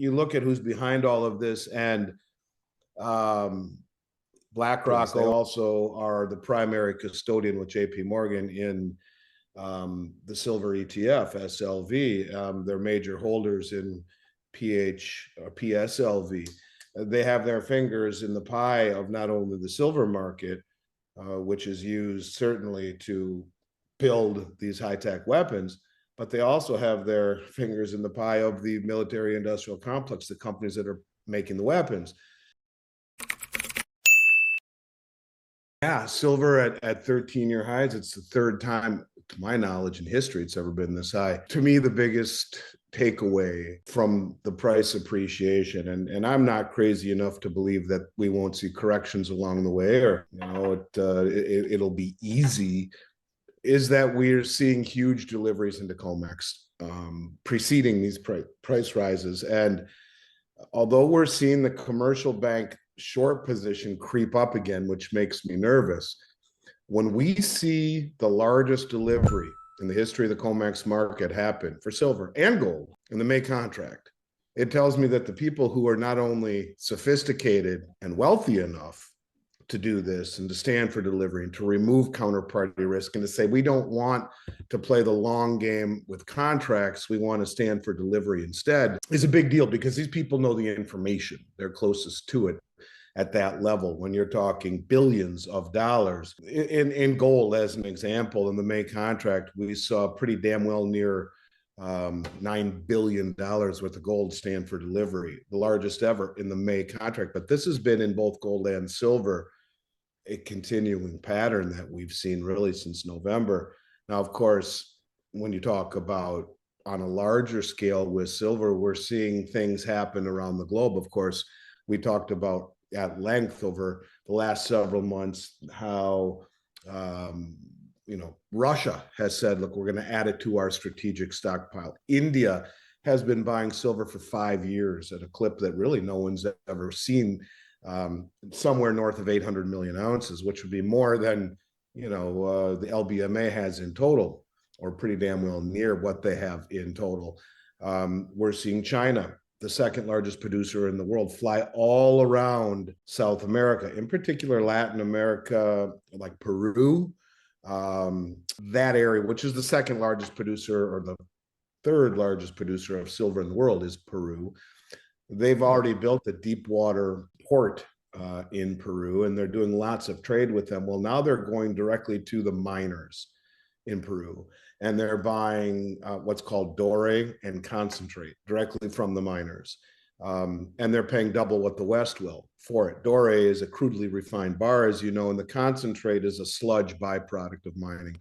You look at who's behind all of this, and BlackRock, they also are the primary custodian with JP Morgan in the silver ETF, SLV. They're major holders in PSLV. They have their fingers in the pie of not only the silver market, which is used certainly to build these high-tech weapons, but they also have their fingers in the pie of the military industrial complex, the companies that are making the weapons. Yeah, silver at 13-year highs. It's the third time, to my knowledge, in history it's ever been this high. To me, the biggest takeaway from the price appreciation, and I'm not crazy enough to believe that we won't see corrections along the way, or it'll be easy, is that we're seeing huge deliveries into COMEX preceding these price rises. And although we're seeing the commercial bank short position creep up again, which makes me nervous, when we see the largest delivery in the history of the COMEX market happen for silver and gold in the May contract, it tells me that the people who are not only sophisticated and wealthy enough to do this and to stand for delivery and to remove counterparty risk and to say, we don't want to play the long game with contracts, we want to stand for delivery instead, is a big deal, because these people know the information. They're closest to it at that level. When you're talking billions of dollars in gold, as an example, in the May contract, we saw pretty damn well near $9 billion worth of gold stand for delivery, the largest ever in the May contract. But this has been, in both gold and silver, a continuing pattern that we've seen really since November. Now, of course, when you talk about on a larger scale with silver, we're seeing things happen around the globe. Of course, we talked about at length over the last several months how Russia has said, look, we're going to add it to our strategic stockpile. India has been buying silver for 5 years at a clip that really no one's ever seen, somewhere north of 800 million ounces, which would be more than the LBMA has in total, or pretty damn well near what they have in total. We're seeing China, the second largest producer in the world, fly all around South America, in particular Latin America, like Peru, that area, which is the second largest producer, or the third largest producer of silver in the world, is Peru. They've already built a deep water port in Peru, and they're doing lots of trade with them. Well, now they're going directly to the miners in Peru, and they're buying what's called doré and concentrate directly from the miners. And they're paying double what the West will for it. Doré is a crudely refined bar, as you know, and the concentrate is a sludge byproduct of mining.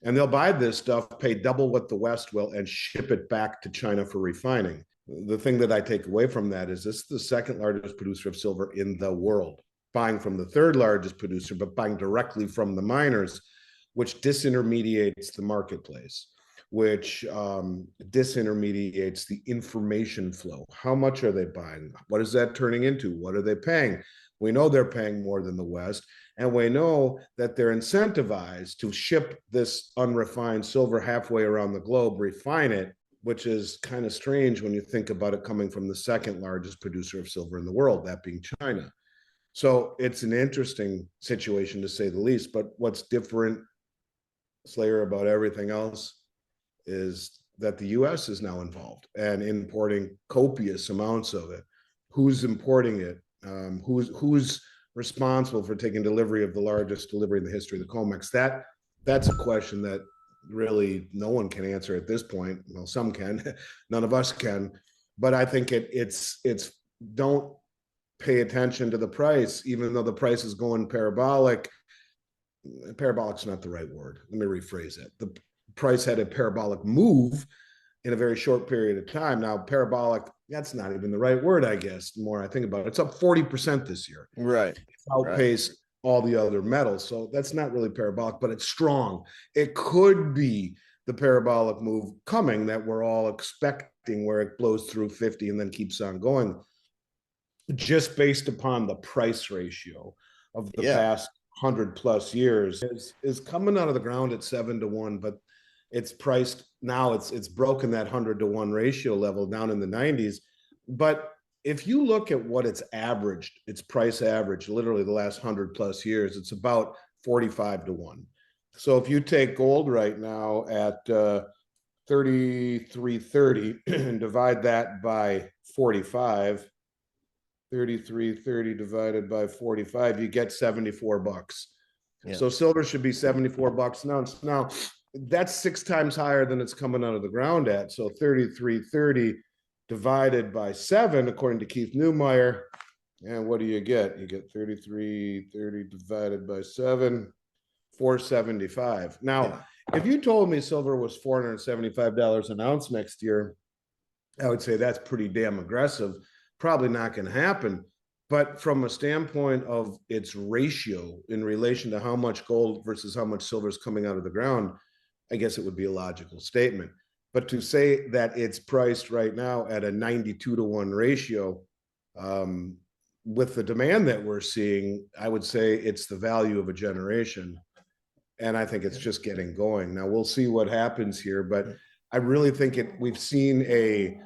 And they'll buy this stuff, pay double what the West will, and ship it back to China for refining. The thing that I take away from that is this is the second largest producer of silver in the world, buying from the third largest producer, but buying directly from the miners, which disintermediates the marketplace, which disintermediates the information flow. How much are they buying? What is that turning into? What are they paying? We know they're paying more than the West, and we know that they're incentivized to ship this unrefined silver halfway around the globe, refine it, which is kind of strange when you think about it coming from the second largest producer of silver in the world, that being China. So it's an interesting situation, to say the least. But what's different, Slayer, about everything else is that the U.S. is now involved and importing copious amounts of it. Who's importing it? Who's responsible for taking delivery of the largest delivery in the history of the COMEX? That's a question that really no one can answer at this point. Well, some can, none of us can. But I think it's don't pay attention to the price, even though the price is going parabolic. Parabolic's not the right word. Let me rephrase it. The price had a parabolic move in a very short period of time. Now, parabolic, that's not even the right word, I guess. The more I think about it, it's up 40% this year. Right. It's outpaced all the other metals. So that's not really parabolic, but it's strong. It could be the parabolic move coming that we're all expecting, where it blows through 50 and then keeps on going, just based upon the price ratio of the past 100+ years is coming out of the ground at 7-to-1, but it's priced now, it's broken that 100-to-1 ratio level down in the 90s, But if you look at what it's averaged, its price average, literally the last 100+ years, it's about 45 to 1. So if you take gold right now at 33.30 and divide that by 45, 33.30 divided by 45, you get $74. Yeah. So silver should be $74 an ounce. Now, that's 6 times higher than it's coming out of the ground at. So 33.30 divided by 7, according to Keith Neumeyer, and what do you get? You get 33.30 divided by 7, 475. Now, if you told me silver was $475 an ounce next year, I would say that's pretty damn aggressive. Probably not going to happen. But from a standpoint of its ratio in relation to how much gold versus how much silver is coming out of the ground, I guess it would be a logical statement. But to say that it's priced right now at a 92 to 1 ratio, with the demand that we're seeing, I would say it's the value of a generation. And I think it's just getting going. Now we'll see what happens here, but I really think we've seen a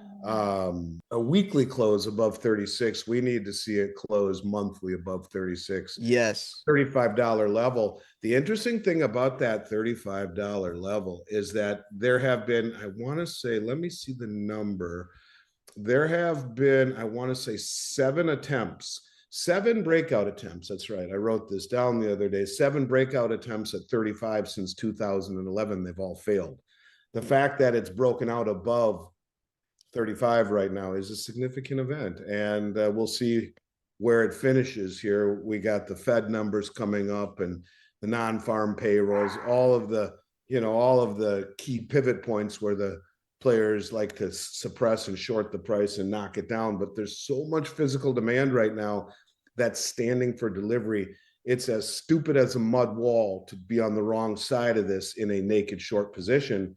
weekly close above 36. We need to see it close monthly above 36. Yes. $35 level. The interesting thing about that $35 level is that there have been, I want to say, let me see the number. There have been, I want to say, 7 breakout attempts. That's right. I wrote this down the other day. 7 breakout attempts at 35 since 2011. They've all failed. The fact that it's broken out above 35 right now is a significant event, and we'll see where it finishes here. We got the Fed numbers coming up and the non-farm payrolls, all of the key pivot points where the players like to suppress and short the price and knock it down. But there's so much physical demand right now that's standing for delivery. It's as stupid as a mud wall to be on the wrong side of this in a naked short position.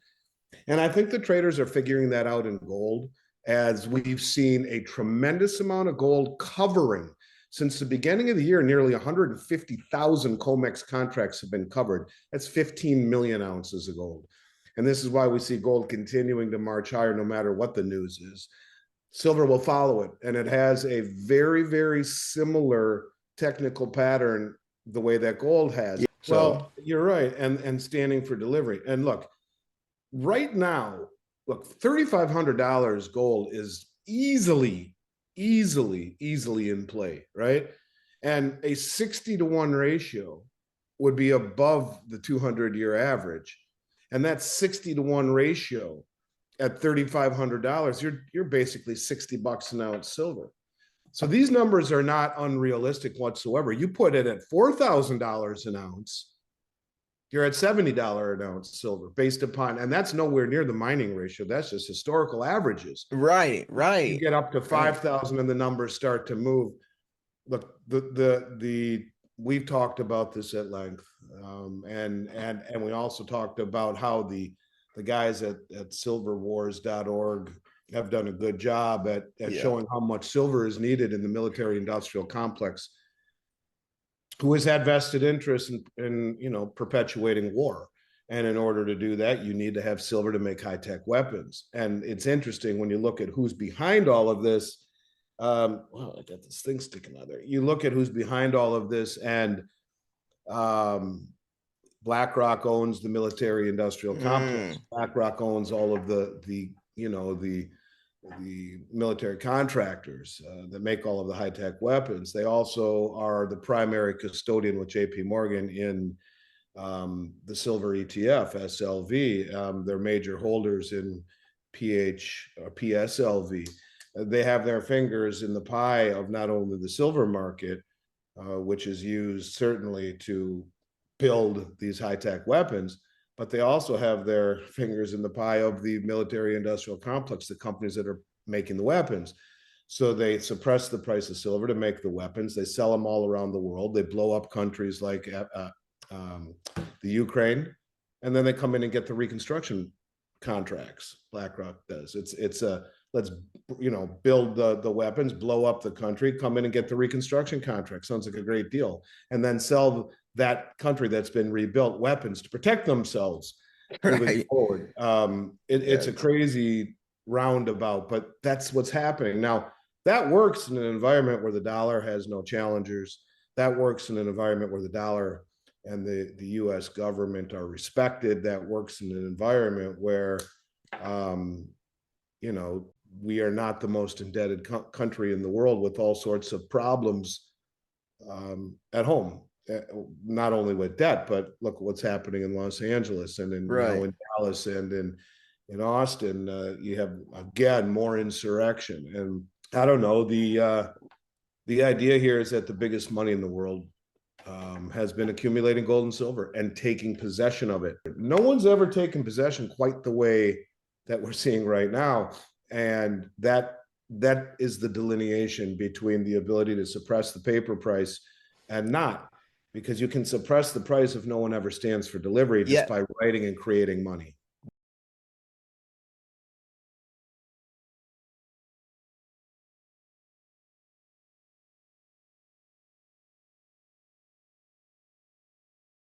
And I think the traders are figuring that out in gold, as we've seen a tremendous amount of gold covering. Since the beginning of the year, nearly 150,000 COMEX contracts have been covered. That's 15 million ounces of gold. And this is why we see gold continuing to march higher no matter what the news is. Silver will follow it, and it has a very, very similar technical pattern the way that gold has. Yeah, well, you're right, and standing for delivery. And look, right now, $3,500 gold is easily in play, right? And a 60 to 1 ratio would be above the 200-year average. And that 60 to 1 ratio at $3,500, you're basically $60 an ounce silver. So these numbers are not unrealistic whatsoever. You put it at $4,000 an ounce, you're at $70 an ounce silver based upon, and that's nowhere near the mining ratio. That's just historical averages. Right. You get up to 5,000 and the numbers start to move. Look, we've talked about this at length, and we also talked about how the guys at silverwars.org have done a good job at showing how much silver is needed in the military industrial complex, who has had vested interest in perpetuating war. And in order to do that, you need to have silver to make high-tech weapons. And it's interesting when you look at who's behind all of this. Well, I got this thing sticking out there. You look at who's behind all of this, and BlackRock owns the military industrial complex. BlackRock owns all of the military contractors that make all of the high-tech weapons. They also are the primary custodian with JP Morgan in the silver ETF, SLV. They're major holders in PSLV. They have their fingers in the pie of not only the silver market, which is used certainly to build these high-tech weapons, but they also have their fingers in the pie of the military industrial complex, the companies that are making the weapons. So they suppress the price of silver to make the weapons. They sell them all around the world. They blow up countries like the Ukraine, and then they come in and get the reconstruction contracts. BlackRock does. It's a let's build the weapons, blow up the country, come in and get the reconstruction contract. Sounds like a great deal, and then sell that country that's been rebuilt weapons to protect themselves moving forward. It's a crazy roundabout, but that's what's happening now. That works in an environment where the dollar has no challengers. That works in an environment where the dollar and the U.S. government are respected. That works in an environment where, um, you know, we are not the most indebted country in the world with all sorts of problems at home. Not only with debt, but look what's happening in Los Angeles and now Right. in Dallas and in Austin. You have again more insurrection, and I don't know. The idea here is that the biggest money in the world has been accumulating gold and silver and taking possession of it. No one's ever taken possession quite the way that we're seeing right now, and that is the delineation between the ability to suppress the paper price and not, because you can suppress the price if no one ever stands for delivery just Yeah. by writing and creating money.